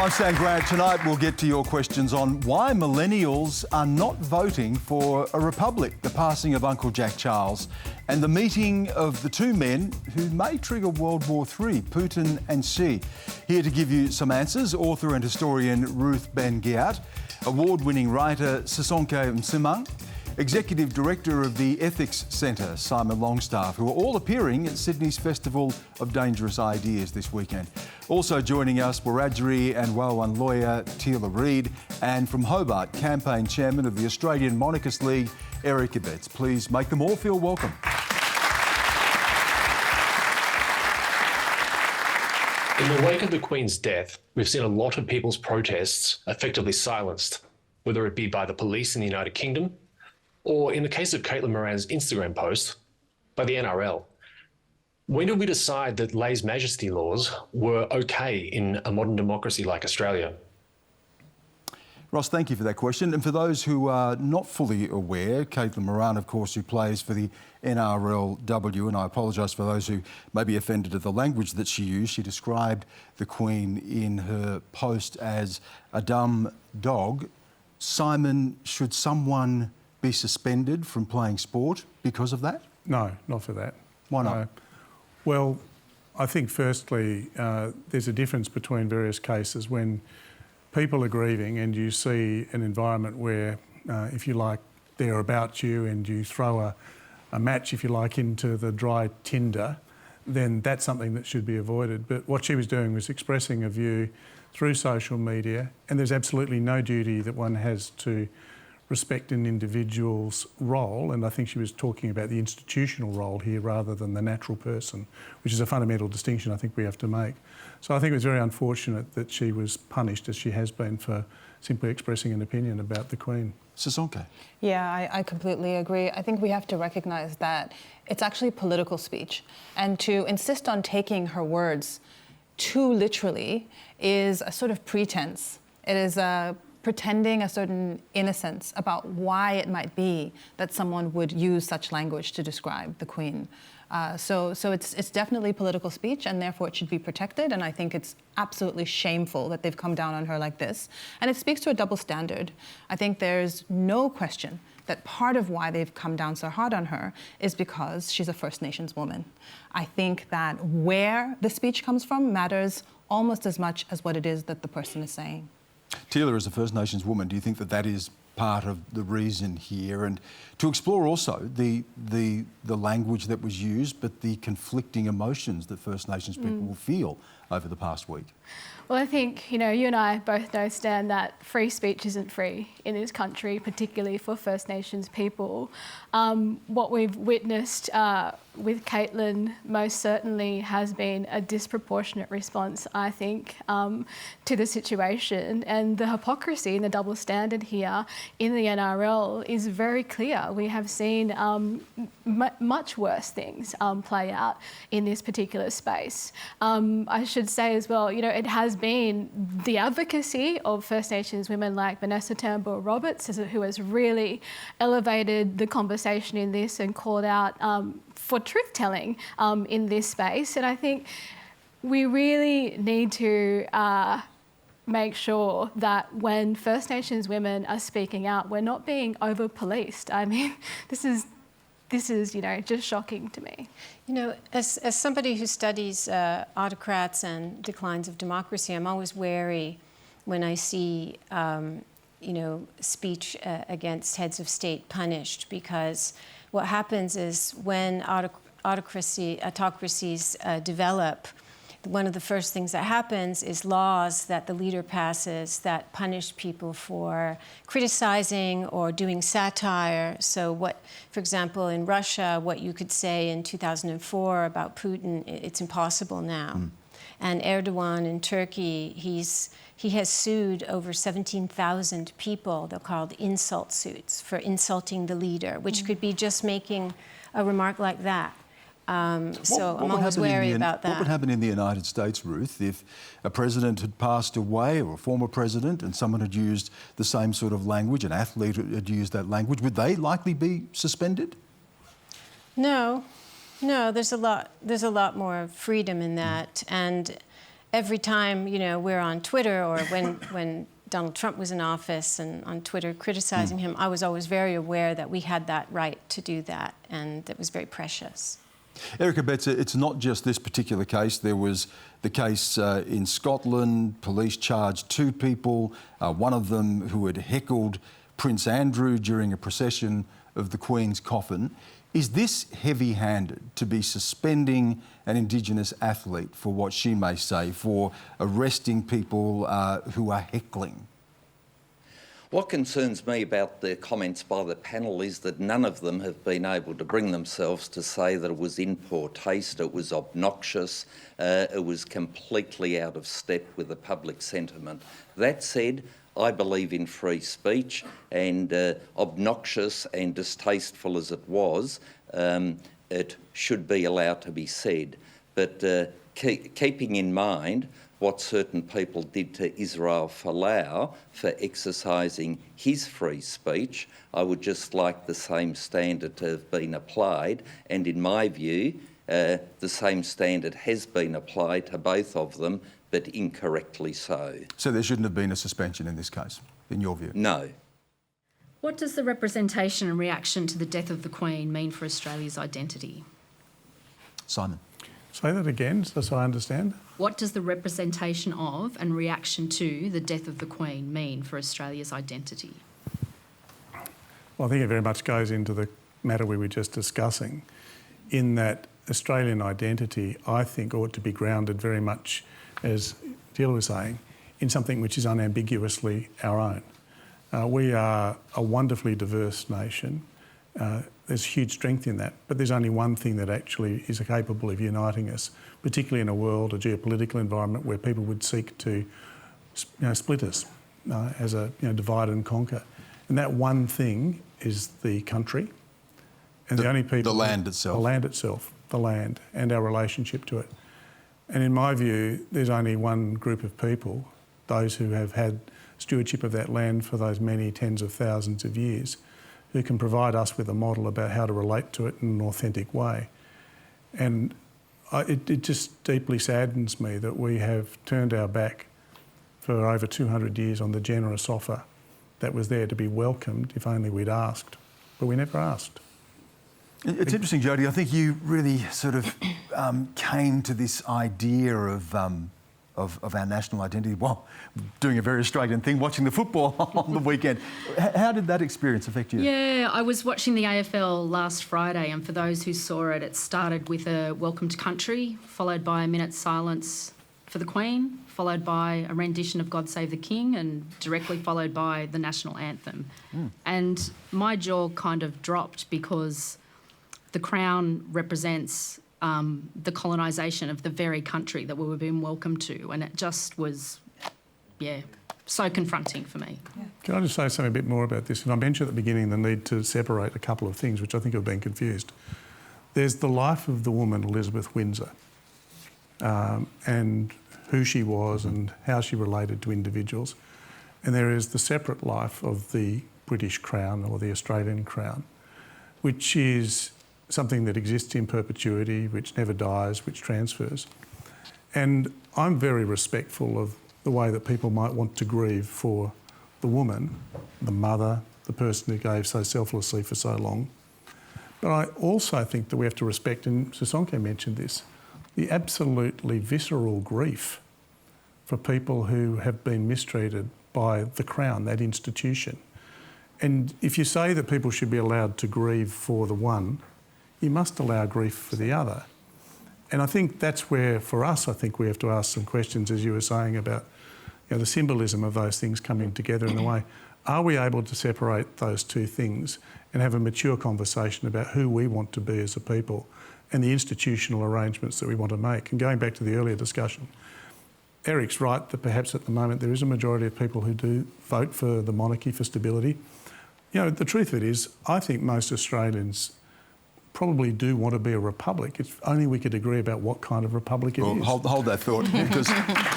I'm Stan Grant. Tonight we'll get to your questions on why millennials are not voting for a republic, the passing of Uncle Jack Charles, and the meeting of the two men who may trigger World War III, Putin and Xi. Here to give you some answers, author and historian Ruth Ben-Ghiat, award-winning writer Sisonke Msimang, Executive Director of the Ethics Centre, Simon Longstaff, who are all appearing at Sydney's Festival of Dangerous Ideas this weekend. Also joining us, Wiradjuri and Wailwan lawyer Teela Reid, and from Hobart, Campaign Chairman of the Australian Monarchist League, Abetz. Please make them all feel welcome. In the wake of the Queen's death, we've seen a lot of people's protests effectively silenced, whether it be by the police in the United Kingdom, or in the case of Caitlin Moran's Instagram post, by the NRL. When did we decide that lèse majesty laws were okay in a modern democracy like Australia? Ross, thank you for that question. And for those who are not fully aware, Caitlin Moran, of course, who plays for the NRLW, and I apologise for those who may be offended at the language that she used. She described the Queen in her post as a dumb dog. Simon, should someone be suspended from playing sport because of that? No, not for that. Why not? Well, I think firstly, there's a difference between various cases when people are grieving and you see an environment where, if you like, they're about you and you throw a match, if you like, into the dry tinder, then that's something that should be avoided. But what she was doing was expressing a view through social media, and there's absolutely no duty that one has to respect an individual's role, and I think she was talking about the institutional role here rather than the natural person, which is a fundamental distinction I think we have to make. So I think it was very unfortunate that she was punished, as she has been, for simply expressing an opinion about the Queen. Sisonke. Yeah, I completely agree. I think we have to recognise that it's actually political speech, and to insist on taking her words too literally is a sort of pretense. It is pretending a certain innocence about why it might be that someone would use such language to describe the Queen. So it's definitely political speech, and therefore it should be protected, and I think it's absolutely shameful that they've come down on her like this. And it speaks to a double standard. I think there's no question that part of why they've come down so hard on her is because she's a First Nations woman. I think that where the speech comes from matters almost as much as what it is that the person is saying. Teela, as a First Nations woman, do you think that that is part of the reason here? And to explore also the language that was used, but the conflicting emotions that First Nations people will feel over the past week? Well, I think, you and I both know, Stan, that free speech isn't free in this country, particularly for First Nations people. What we've witnessed with Caitlin most certainly has been a disproportionate response, I think, to the situation. And the hypocrisy and the double standard here in the NRL is very clear. We have seen much worse things play out in this particular space. I should say as well, it has been the advocacy of First Nations women like Vanessa Turnbull-Roberts, who has really elevated the conversation in this and called out for truth-telling in this space. And I think we really need to make sure that when First Nations women are speaking out, we're not being over-policed. I mean, this is just shocking to me. As somebody who studies autocrats and declines of democracy, I'm always wary when I see, speech against heads of state punished, because what happens is when autocracies develop, one of the first things that happens is laws that the leader passes that punish people for criticizing or doing satire. So for example, in Russia, what you could say in 2004 about Putin, it's impossible now. And Erdogan in Turkey, he has sued over 17,000 people. They're called insult suits for insulting the leader, which could be just making a remark like that. So I'm always wary about that. What would happen in the United States, Ruth, if a president had passed away, or a former president, and someone had used the same sort of language, an athlete had used that language? Would they likely be suspended? No, there's a lot more freedom in that, and every time, you know, we're on Twitter or when Donald Trump was in office and on Twitter criticizing him, I was always very aware that we had that right to do that, and it was very precious. Eric Abetz, it's not just this particular case. There was the case in Scotland. Police charged 2 people, one of them who had heckled Prince Andrew during a procession of the Queen's coffin. Is this heavy-handed to be suspending an Indigenous athlete for what she may say, for arresting people who are heckling? What concerns me about the comments by the panel is that none of them have been able to bring themselves to say that it was in poor taste, it was obnoxious, it was completely out of step with the public sentiment. That said, I believe in free speech, and obnoxious and distasteful as it was, it should be allowed to be said. But keeping in mind what certain people did to Israel Folau for exercising his free speech, I would just like the same standard to have been applied, and in my view, the same standard has been applied to both of them, but incorrectly so. So there shouldn't have been a suspension in this case, in your view? No. What does the representation and reaction to the death of the Queen mean for Australia's identity? Simon. Say that again, so I understand. What does the representation of and reaction to the death of the Queen mean for Australia's identity? Well, I think it very much goes into the matter we were just discussing, in that Australian identity, I think, ought to be grounded very much, as Teela was saying, in something which is unambiguously our own. We are a wonderfully diverse nation. There's huge strength in that, but there's only one thing that actually is capable of uniting us, particularly in a world, a geopolitical environment where people would seek to split us as a divide and conquer. And that one thing is the country, and the only people... The land itself. The land itself, the land, and our relationship to it. And in my view, there's only one group of people, those who have had stewardship of that land for those many tens of thousands of years, who can provide us with a model about how to relate to it in an authentic way. And it just deeply saddens me that we have turned our back for over 200 years on the generous offer that was there to be welcomed if only we'd asked. But we never asked. It's interesting, Jodie. I think you really sort of came to this idea of our national identity while doing a very Australian thing, watching the football on the weekend. How did that experience affect you? Yeah, I was watching the AFL last Friday, and for those who saw it, it started with a welcome to country, followed by a minute's silence for the Queen, followed by a rendition of God Save the King, and directly followed by the national anthem. And my jaw kind of dropped because the Crown represents the colonisation of the very country that we were being welcomed to, and it just was, so confronting for me. Yeah. Can I just say something a bit more about this? And I mentioned at the beginning the need to separate a couple of things, which I think have been confused. There's the life of the woman Elizabeth Windsor, and who she was and how she related to individuals. And there is the separate life of the British Crown or the Australian Crown, which is something that exists in perpetuity, which never dies, which transfers. And I'm very respectful of the way that people might want to grieve for the woman, the mother, the person who gave so selflessly for so long. But I also think that we have to respect, and Sisonke mentioned this, the absolutely visceral grief for people who have been mistreated by the Crown, that institution. And if you say that people should be allowed to grieve for the one, you must allow grief for the other. And I think that's where, for us, I think we have to ask some questions, as you were saying, about the symbolism of those things coming together in a way. Are we able to separate those two things and have a mature conversation about who we want to be as a people and the institutional arrangements that we want to make? And going back to the earlier discussion, Eric's right that perhaps at the moment there is a majority of people who do vote for the monarchy, for stability. The truth of it is, I think most Australians probably do want to be a republic. It's only we could agree about what kind of republic it is. Hold that thought, because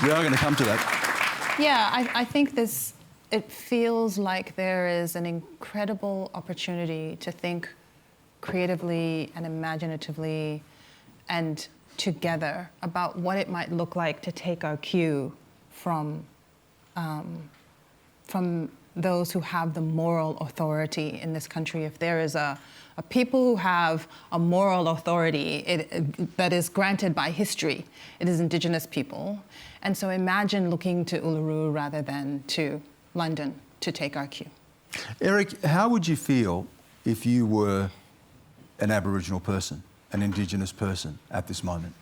we are going to come to that. Yeah, I think it feels like there is an incredible opportunity to think creatively and imaginatively and together about what it might look like to take our cue from those who have the moral authority in this country. If there is a people who have a moral authority that is granted by history, it is Indigenous people. And so imagine looking to Uluru rather than to London to take our cue. Eric, how would you feel if you were an Aboriginal person, an Indigenous person at this moment?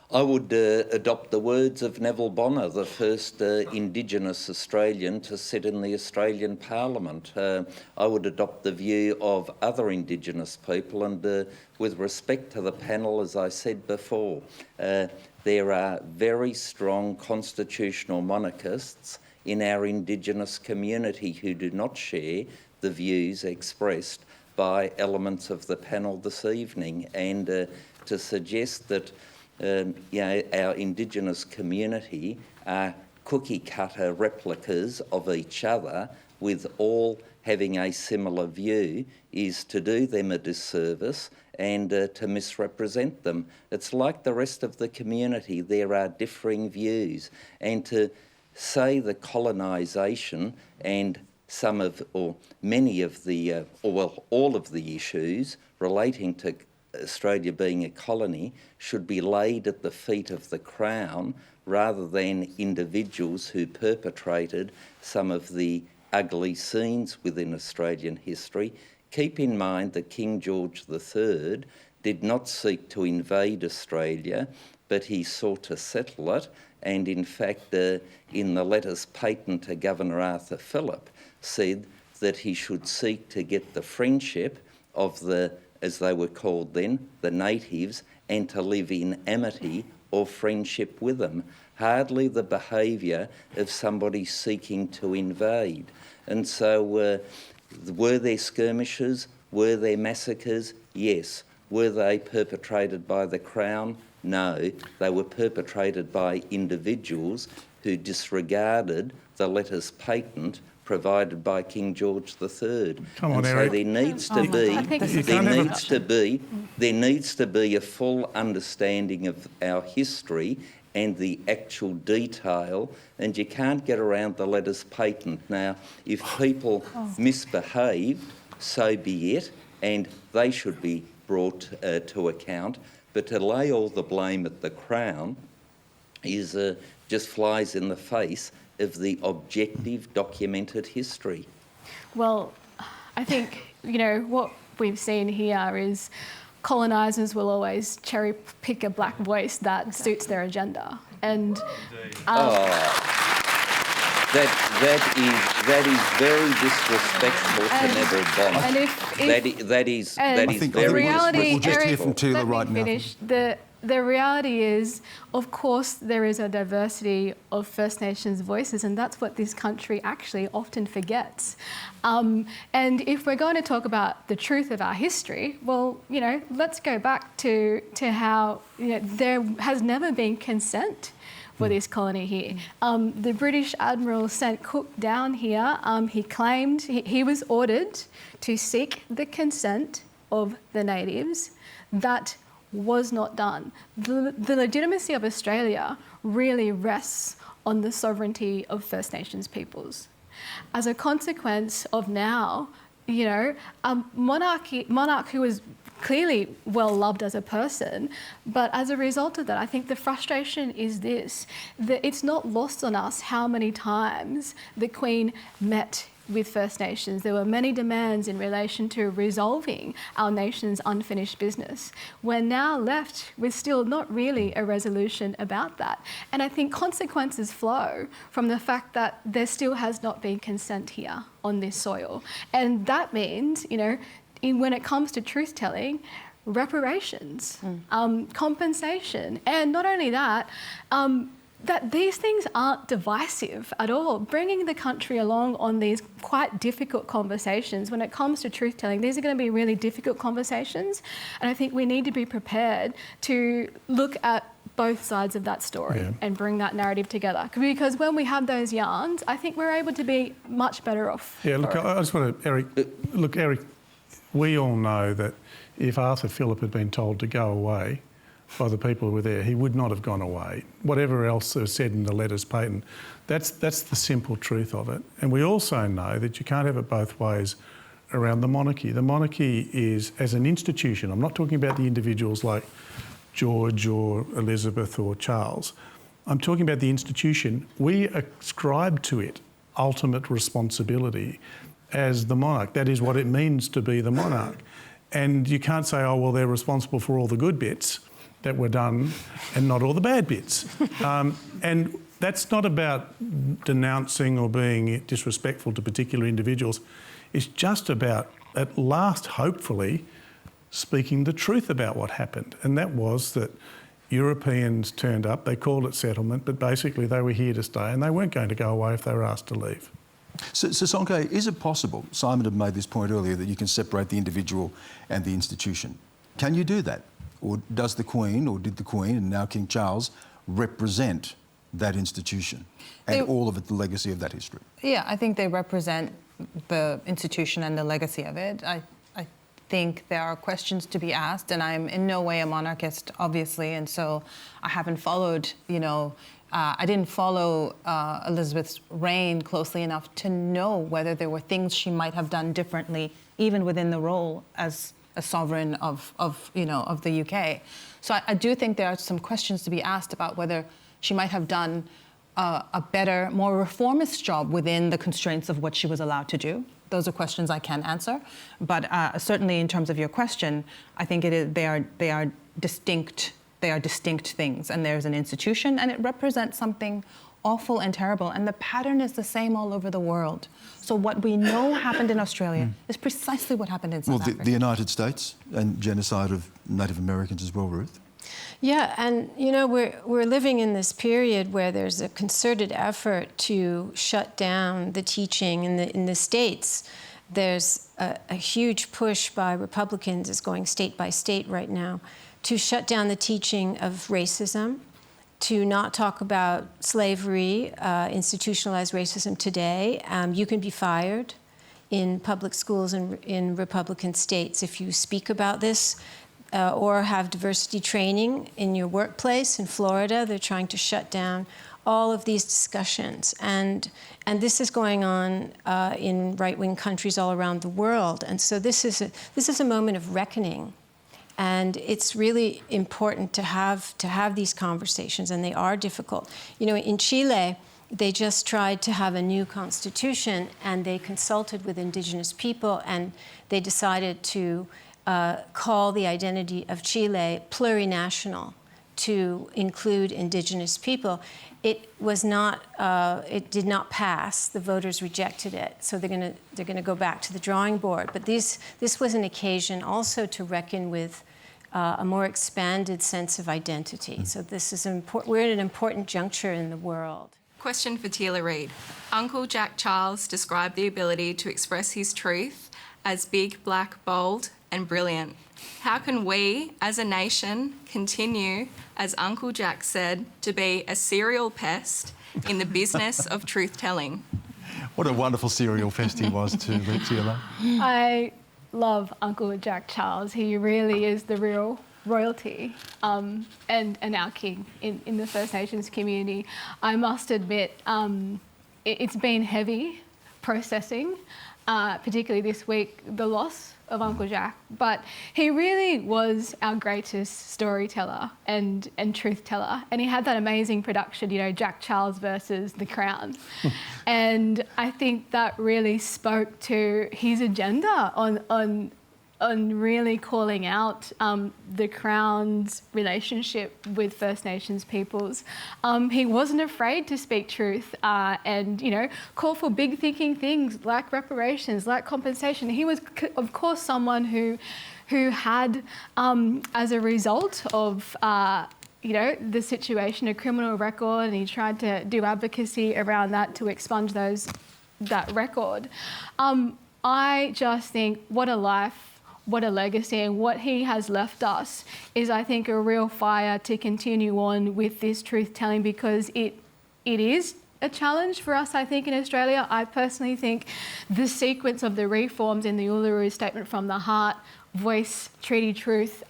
I would adopt the words of Neville Bonner, the first Indigenous Australian to sit in the Australian Parliament. I would adopt the view of other Indigenous people, and with respect to the panel, as I said before, there are very strong constitutional monarchists in our Indigenous community who do not share the views expressed by elements of the panel this evening, and to suggest that our Indigenous community are cookie-cutter replicas of each other with all having a similar view is to do them a disservice and to misrepresent them. It's like the rest of the community, there are differing views, and to say the colonisation and some of, or many of the, all of the issues relating to Australia being a colony should be laid at the feet of the Crown rather than individuals who perpetrated some of the ugly scenes within Australian history. Keep in mind that King George III did not seek to invade Australia, but he sought to settle it, and in fact in the letters patent to Governor Arthur Phillip said that he should seek to get the friendship of the, as they were called then, the natives, and to live in amity or friendship with them. Hardly the behaviour of somebody seeking to invade. And so were there skirmishes? Were there massacres? Yes. Were they perpetrated by the Crown? No. They were perpetrated by individuals who disregarded the letters patent provided by King George III. Come on, and Eric. so there needs to be a full understanding of our history and the actual detail, and you can't get around the letters patent. Now, if people misbehaved, so be it, and they should be brought to account, but to lay all the blame at the Crown is just flies in the face of the objective documented history. Well, I think, what we've seen here is colonisers will always cherry pick a black voice that suits their agenda. And that is very disrespectful to Neville Bonner. That is very reality. We'll just hear from Teela right now. The reality is, of course, there is a diversity of First Nations voices, and that's what this country actually often forgets. And if we're going to talk about the truth of our history, well, let's go back to how there has never been consent for this colony here. The British Admiral sent Cook down here. He claimed he was ordered to seek the consent of the natives. That was not done. The legitimacy of Australia really rests on the sovereignty of First Nations peoples. As a consequence of now, monarch who was clearly well loved as a person, but as a result of that, I think the frustration is this, that it's not lost on us how many times the Queen met with First Nations. There were many demands in relation to resolving our nation's unfinished business. We're now left with still not really a resolution about that. And I think consequences flow from the fact that there still has not been consent here on this soil. And that means, when it comes to truth-telling, reparations, compensation, and not only that, that these things aren't divisive at all. Bringing the country along on these quite difficult conversations, when it comes to truth-telling, these are going to be really difficult conversations, and I think we need to be prepared to look at both sides of that story and bring that narrative together. Because when we have those yarns, I think we're able to be much better off. Yeah, look, I just want to, Eric, we all know that if Arthur Phillip had been told to go away, by the people who were there. He would not have gone away. Whatever else was said in the letters patent, that's the simple truth of it. And we also know that you can't have it both ways around the monarchy. The monarchy is, as an institution, I'm not talking about the individuals like George or Elizabeth or Charles. I'm talking about the institution. We ascribe to it ultimate responsibility as the monarch. That is what it means to be the monarch. And you can't say, oh, well, they're responsible for all the good bits that were done and not all the bad bits. And that's not about denouncing or being disrespectful to particular individuals. It's just about, at last, hopefully, speaking the truth about what happened. And that was that Europeans turned up, they called it settlement, but basically they were here to stay and they weren't going to go away if they were asked to leave. So, Sisonke, is it possible, Simon had made this point earlier, that you can separate the individual and the institution? Can you do that? Or does the Queen, or did the Queen and now King Charles represent that institution and all of it, the legacy of that history? Yeah, I think they represent the institution and the legacy of it. I think there are questions to be asked, and I'm in no way a monarchist, obviously, and so I haven't followed, I didn't follow Elizabeth's reign closely enough to know whether there were things she might have done differently, even within the role as a sovereign of the UK. So I do think there are some questions to be asked about whether she might have done a better, more reformist job within the constraints of what she was allowed to do. Those are questions I can answer, but certainly in terms of your question, I think they are distinct. They are distinct things, and there's an institution, and it represents something awful and terrible, and the pattern is the same all over the world. So what we know happened in Australia is precisely what happened in South Africa. The United States and genocide of Native Americans as well, Ruth. Yeah, and we're living in this period where there's a concerted effort to shut down the teaching in the states. There's a huge push by Republicans, it's going state by state right now, to shut down the teaching of racism, to not talk about slavery, institutionalized racism today. You can be fired in public schools in Republican states if you speak about this. Or have diversity training in your workplace. In Florida, they're trying to shut down all of these discussions. And this is going on in right-wing countries all around the world. And so this is a moment of reckoning. And it's really important to have these conversations, and they are difficult. In Chile, they just tried to have a new constitution, and they consulted with indigenous people, and they decided to call the identity of Chile plurinational to include indigenous people. It was not. It did not pass. The voters rejected it, so they're going to go back to the drawing board. But this was an occasion also to reckon with a more expanded sense of identity. So this is we're at an important juncture in the world. Question for Teela Reid. Uncle Jack Charles described the ability to express his truth as big, black, bold, and brilliant. How can we, as a nation, continue, as Uncle Jack said, to be a serial pest in the business of truth-telling? What a wonderful serial pest he was too, Teela. I love Uncle Jack Charles. He really is the real royalty and our king in the First Nations community. I must admit, it's been heavy processing, particularly this week, the loss of Uncle Jack, but he really was our greatest storyteller and truth teller, and he had that amazing production, Jack Charles versus The Crown. And I think that really spoke to his agenda on really calling out the Crown's relationship with First Nations peoples. He wasn't afraid to speak truth and, call for big thinking things like reparations, like compensation. He was, of course, someone who had, as a result of the situation, a criminal record, and he tried to do advocacy around that to expunge that record. I just think what a life, what a legacy, and what he has left us is, I think, a real fire to continue on with this truth-telling, because it is a challenge for us, I think, in Australia. I personally think the sequence of the reforms in the Uluru Statement from the Heart, Voice, Treaty Truth,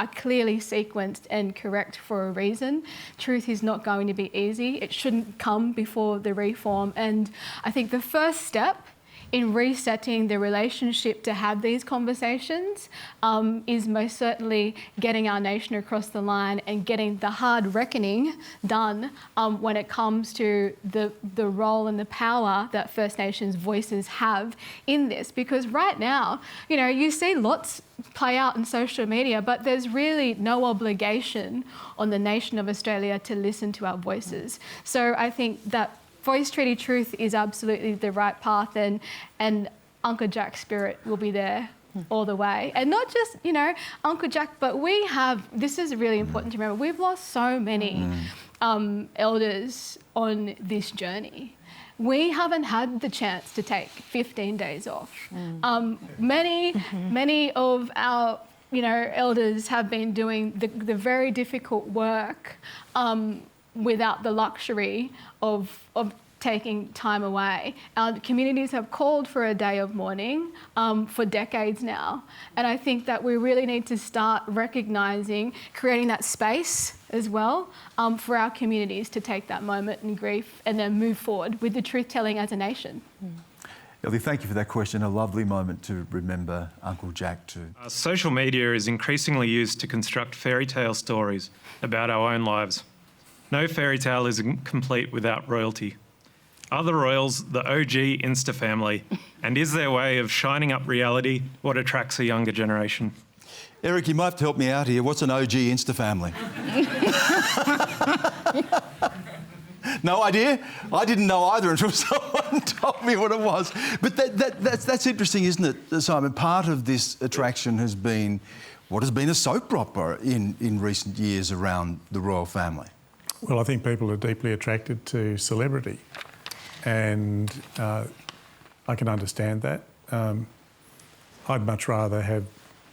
are clearly sequenced and correct for a reason. Truth is not going to be easy. It shouldn't come before the reform. And I think the first step in resetting the relationship to have these conversations is most certainly getting our nation across the line and getting the hard reckoning done when it comes to the role and the power that First Nations voices have in this. Because right now, you know, you see lots play out in social media, but there's really no obligation on the nation of Australia to listen to our voices. So I think that Voice Treaty Truth is absolutely the right path, and Uncle Jack's spirit will be there all the way. And not just, you know, Uncle Jack, but we have, this is really important to remember, we've lost so many elders on this journey. We haven't had the chance to take 15 days off. Many of our, you know, elders have been doing the very difficult work without the luxury of taking time away. Our communities have called for a day of mourning for decades now. And I think that we really need to start recognising, creating that space as well for our communities to take that moment in grief and then move forward with the truth-telling as a nation. Ellie, thank you for that question. A lovely moment to remember Uncle Jack too. Social media is increasingly used to construct fairy tale stories about our own lives. No fairy tale is complete without royalty. Are the royals the OG Insta-family? And is their way of shining up reality what attracts a younger generation? Eric, you might have to help me out here. What's an OG Insta-family? No idea? I didn't know either until someone told me what it was. But that's interesting, isn't it, Simon? Part of this attraction has been what has been a soap opera in recent years around the royal family. Well, I think people are deeply attracted to celebrity, and I can understand that. I'd much rather have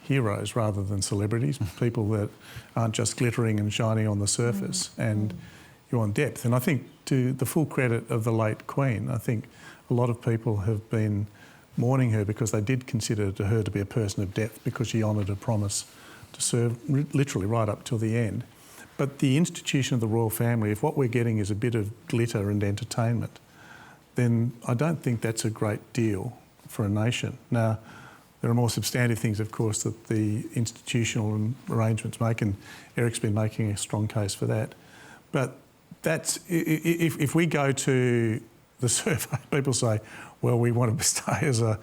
heroes rather than celebrities, people that aren't just glittering and shining on the surface, and you want depth. And I think, to the full credit of the late Queen, I think a lot of people have been mourning her because they did consider her to be a person of depth because she honoured her promise to serve literally right up till the end. But the institution of the royal family, if what we're getting is a bit of glitter and entertainment, then I don't think that's a great deal for a nation. Now, there are more substantive things, of course, that the institutional arrangements make, and Eric's been making a strong case for that. But that's, if we go to the survey, people say, well, we want to stay as a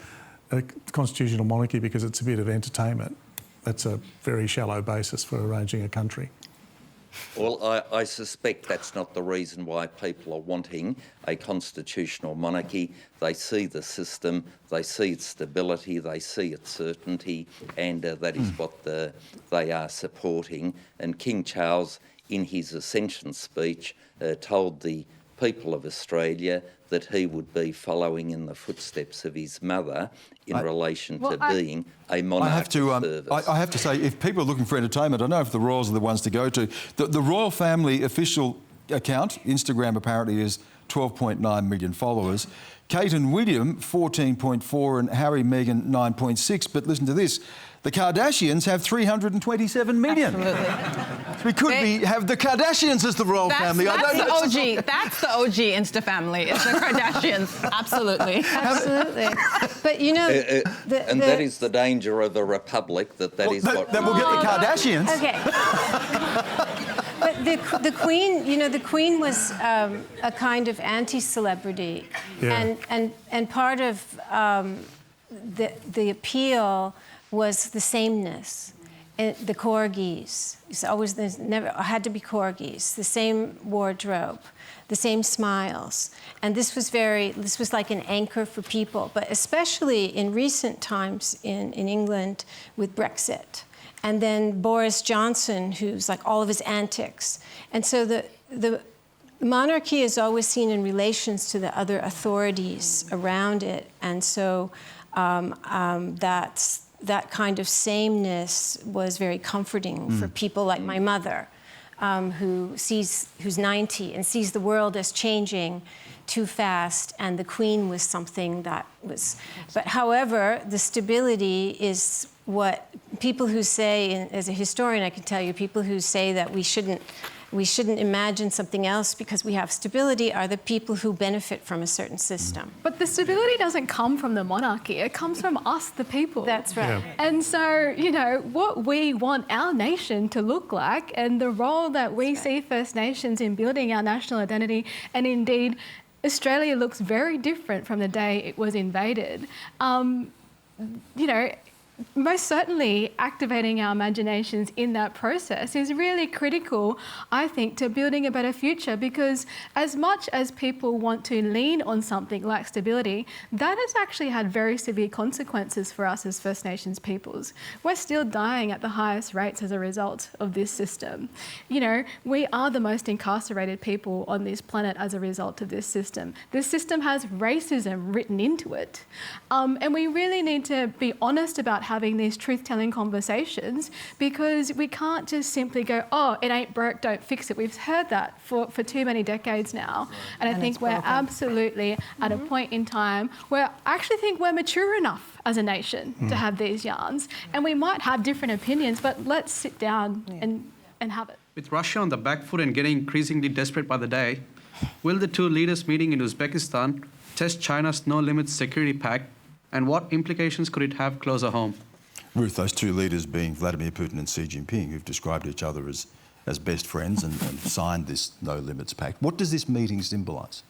constitutional monarchy because it's a bit of entertainment. That's a very shallow basis for arranging a country. Well, I suspect that's not the reason why people are wanting a constitutional monarchy. They see the system, they see its stability, they see its certainty, and that is what they are supporting. And King Charles, in his Ascension speech, told the people of Australia that he would be following in the footsteps of his mother in relation to being a monarch of service. I have to say, if people are looking for entertainment, I don't know if the Royals are the ones to go to. The Royal Family official account, Instagram apparently, is 12.9 million followers. Kate and William, 14.4, and Harry, Meghan, 9.6. But listen to this. The Kardashians have 327 million. Absolutely. We could have the Kardashians as the royal family. That's the OG. That's the OG Insta-family. It's the Kardashians. Absolutely. Absolutely. But you know... that is the danger of a republic, that is what... That will get the Kardashians. Okay. But the Queen, you know, the Queen was a kind of anti-celebrity. Yeah. And part of the appeal was the sameness. The corgis. There's never had to be corgis. The same wardrobe, the same smiles, and this was like an anchor for people. But especially in recent times in England with Brexit, and then Boris Johnson, who's like all of his antics, and so the monarchy is always seen in relations to the other authorities around it, and so that kind of sameness was very comforting for people like my mother, who's 90 and sees the world as changing too fast, and the Queen was something that was... But however, the stability is what people who say, as a historian, I can tell you, people who say that we shouldn't imagine something else because we have stability are the people who benefit from a certain system. But the stability doesn't come from the monarchy. It comes from us, the people. That's right. Yeah. And so, what we want our nation to look like and the role that we see First Nations in building our national identity, and indeed, Australia looks very different from the day it was invaded. Most certainly activating our imaginations in that process is really critical, I think, to building a better future, because as much as people want to lean on something like stability, that has actually had very severe consequences for us as First Nations peoples. We're still dying at the highest rates as a result of this system. We are the most incarcerated people on this planet as a result of this system. This system has racism written into it. And we really need to be honest about having these truth-telling conversations, because we can't just simply go, oh, it ain't broke, don't fix it. We've heard that for too many decades now. And I think we're absolutely at a point in time where I actually think we're mature enough as a nation to have these yarns. And we might have different opinions, but let's sit down and have it. With Russia on the back foot and getting increasingly desperate by the day, will the two leaders meeting in Uzbekistan test China's no-limits security pact, and what implications could it have closer home? Ruth, those two leaders being Vladimir Putin and Xi Jinping, who've described each other as best friends and signed this no-limits pact. What does this meeting symbolise?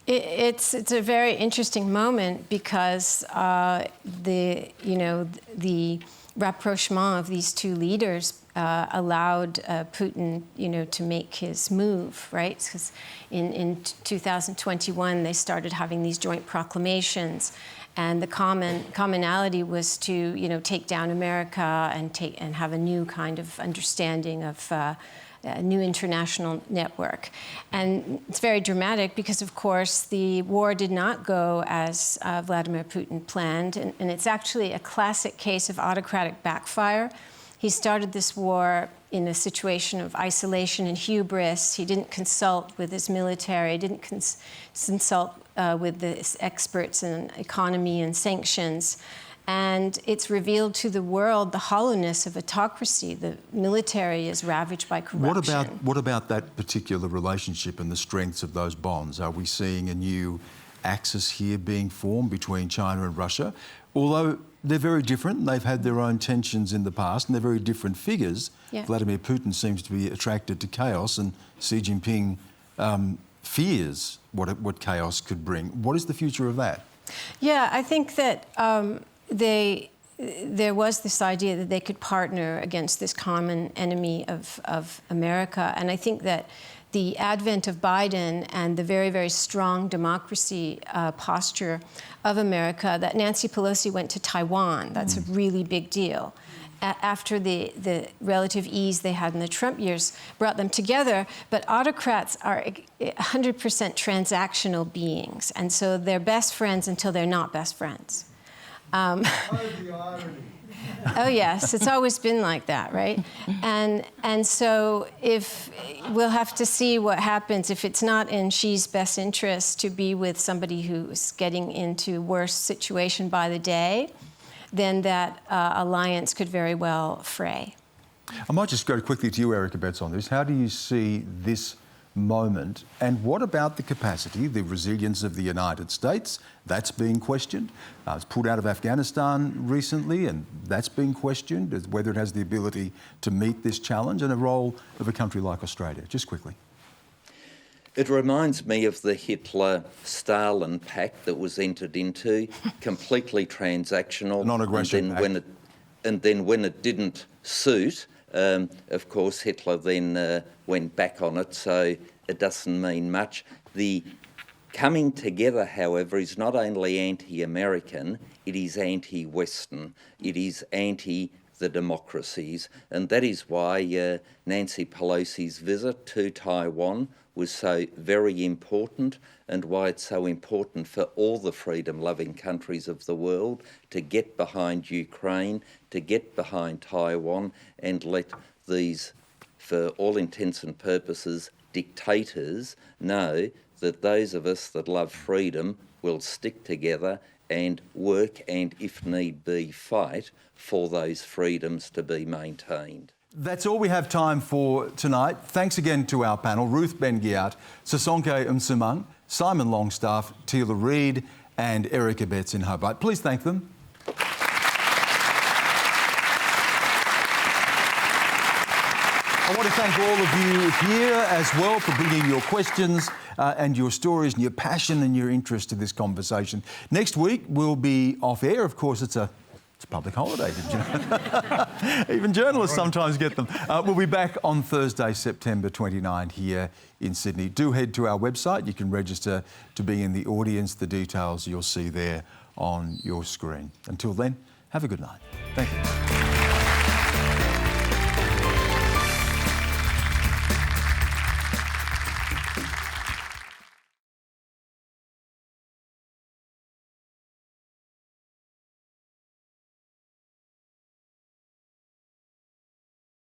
It's a very interesting moment because the rapprochement of these two leaders allowed Putin, to make his move, right? Because in 2021 they started having these joint proclamations, and the commonality was to, take down America and have a new kind of understanding of a new international network. And it's very dramatic because, of course, the war did not go as Vladimir Putin planned, and it's actually a classic case of autocratic backfire. He started this war in a situation of isolation and hubris. He didn't consult with his military, didn't consult with the experts in economy and sanctions. And it's revealed to the world the hollowness of autocracy. The military is ravaged by corruption. What about that particular relationship and the strengths of those bonds? Are we seeing a new axis here being formed between China and Russia? Although they're very different, and they've had their own tensions in the past, and they're very different figures. Yeah. Vladimir Putin seems to be attracted to chaos, and Xi Jinping fears what chaos could bring. What is the future of that? Yeah, I think that there was this idea that they could partner against this common enemy of America. And I think that the advent of Biden and the very, very strong democracy posture of America, that Nancy Pelosi went to Taiwan, that's a really big deal. After the relative ease they had in the Trump years brought them together. But autocrats are 100% transactional beings. And so they're best friends until they're not best friends. Oh yes, it's always been like that, right? And so if we'll have to see what happens if it's not in Xi's best interest to be with somebody who's getting into worse situation by the day, then that alliance could very well fray. I might just go quickly to you, Eric Abetz, on this. How do you see this moment, and what about the capacity, the resilience of the United States? That's being questioned. It's pulled out of Afghanistan recently, and that's being questioned, as whether it has the ability to meet this challenge, and a role of a country like Australia. Just quickly. It reminds me of the Hitler-Stalin pact that was entered into, completely transactional. Non-aggression pact. And then when it didn't suit, of course, Hitler then went back on it, so it doesn't mean much. The coming together, however, is not only anti-American, it is anti-Western. It is anti the democracies, and that is why Nancy Pelosi's visit to Taiwan was so very important, and why it's so important for all the freedom-loving countries of the world to get behind Ukraine, to get behind Taiwan, and let these, for all intents and purposes, dictators know that those of us that love freedom will stick together and work and, if need be, fight for those freedoms to be maintained. That's all we have time for tonight. Thanks again to our panel, Ruth Ben-Ghiat, Sisonke Msimang, Simon Longstaff, Teela Reid and Eric Abetz in Hobart. Please thank them. I want to thank all of you here as well for bringing your questions and your stories and your passion and your interest to this conversation. Next week we'll be off air. Of course, it's a public holiday, did you know? Even journalists sometimes get them. We'll be back on Thursday, September 29 here in Sydney. Do head to our website. You can register to be in the audience. The details you'll see there on your screen. Until then, have a good night. Thank you.